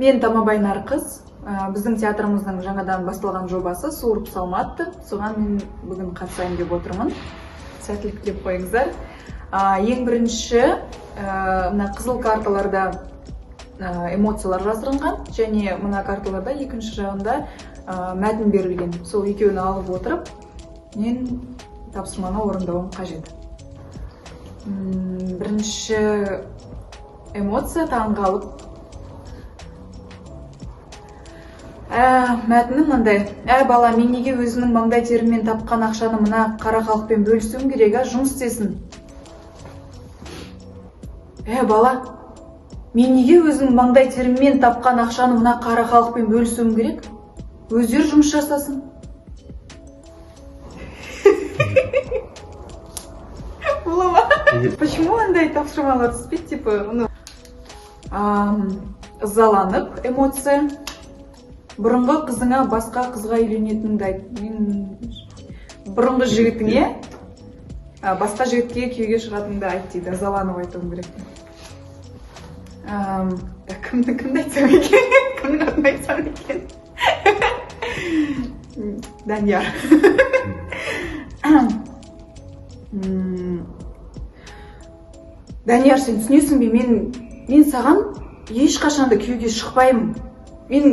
Мен Тамабай Нарқыз. Біздің театрымыздың жаңадан басталған жобасы Суырып салматты. Соған мен бүгін қатысайын деп отырмын. Сәттілік деп қойыңыздар. Ең бірінші, мына қызыл карталарда эмоциялар жазылған, және мына карталарда екінші жағында мәтін берілген. Сол екеуін алып отырып, мен тапсырманы орындауым қажет. Бірінші эмоция таңғалып. Мәтіні мынандай. Бала, мен неге өзінің маңдай теріммен тапқан ақшаны мына қара халықпен бөлісуім керек, жұмыс істесін. Бала, мен неге өзінің маңдай теріммен тапқан ақшаны мына қара халықпен бөлісуім керек? Өздері жұмыс жасасын. Бола ма? Почему андай тапсырмалар түспейді, типа, ызаланып, эмоция. Бұрынғы қызыңа басқа қызға үйленетініңді айт. Бұрынғы жігітіңе басқа жігітке күйеуге шығатыныңды айт дейді. Ызаланып айтуым керек. Кімді айтсам екен? Кімнің атын айтсам екен? Данияр. Данияр, сен түсінесің бе? Мен саған ешқашанда күйеуге шықпаймын. Мен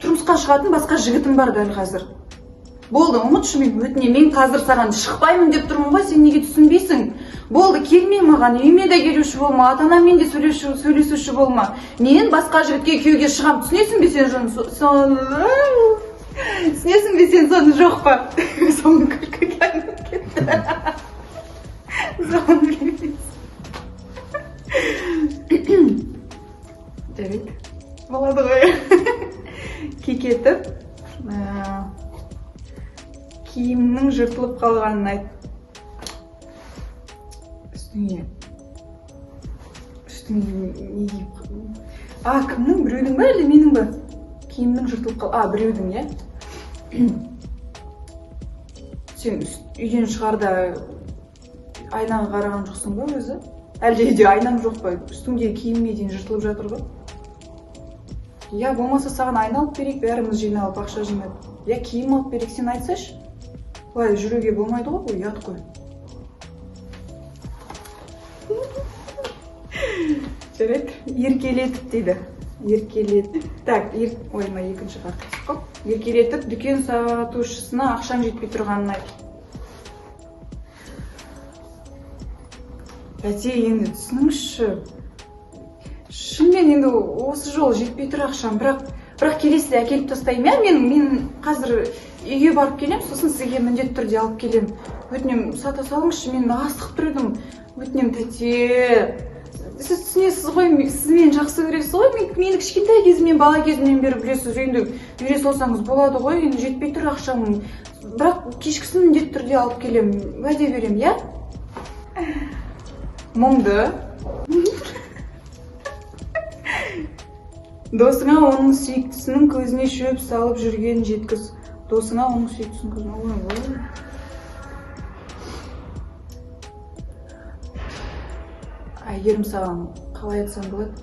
тұрмысқа шығатын басқа жігітім бар дәл қазір. Болды, ұмытшы, мен өтіне, мен қазір саған шықпаймын деп тұрмын ғой, сен неге түсінбейсің? Болды, келме маған, үйіме де келуші болма, ата-анаммен де сөйлесуші болма. Мен басқа жігітке күйеуге шығам, түсінесің бе сен соны? Түсінесің бе сен соны, жоқ па? Соны күлкі келіп кетті. Соны келмейсің. Жарайды, болады ғой. Кекетіп, киімнің жыртылып қалғанын айт. Үстіңе не киіп? Кімнің? Біреудің ба, әлде менің ба? Киімнің жыртылып қалғанын, біреудің, е? Сен үйден шығарда айнаға қараған жоқсың ба өзі? Әлде үйде айнаң жоқ па? Үстіңде киімме дейін жыртылып жатыр ғой? Болмаса саған айналып берейік, бәріміз жиналып, ақша жинап. Киім алып берейік, сен айтсашы. Былай жүруге болмайды ғой, бұл ұят қой. Жарайды, еркелетіп дейді. Еркелетіп. Так, екінші картасы қоп. Еркелетіп, дүкен сатушысына ақшаң жетпей тұрғанын айт. Енді түсініңізші. Шынымен енді осы жол жетпей тұр ақшам, бірақ келесіде әкеліп тастаймын. Мен қазір үйге барып келем, сосын сізге міндетті түрде алып келем. Өтінем, сата салыңызшы, мен асығып тұр едім. Өтінем, тәте. Сіз түсінесіз ғой, сіз мені жақсы көресіз ғой, мені кішкентай кезімнен, бала кезімнен бері білесіз, енді үйре салсаңыз болады ғой, енді жетпей тұр ақшам. Бірақ кешкісін міндетті түрде алып келем, уәде берем, я? Мұңды. Досыңа оның сүйіктісінің көзіне шөп салып жүрген жеткіз. Досыңа оның сүйіктісінің көзіне... Әйгерім, саған қалай айтсам болады?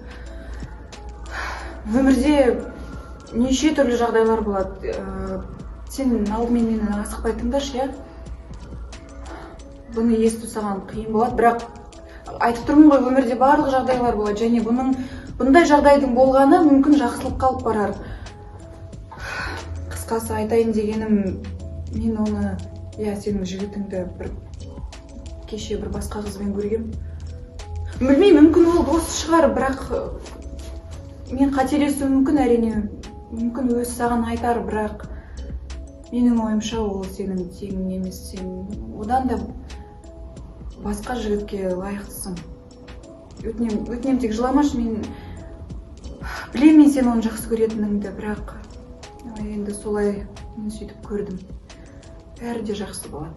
Өмірде неше түрлі жағдайлар болады. Сен алдымен мені асықпай тыңдашы, я? Бұны есту саған қиын болады, бірақ айтып тұрмын ғой, өмірде барлық жағдайлар болады, және бұндай жағдайдың болғаны мүмкін жақсылық қалып барар. Қысқасы айтайын дегенім, мен оны, сенің жігітіңді кеше бір басқа қызбен көргем. Білмеймін, мүмкін ол дос шығар, бірақ мен қателесуім мүмкін, әрине. Мүмкін өзі саған айтар, бірақ менің ойымша ол сенің теңің емес, сен одан да басқа жігітке лайықтысың. Өтінем, тек жыламашы, мен білем, мен сен оны жақсы көретініңді, бірақ енді солай мен сөйтіп көрдім. Бәрі де жақсы болады.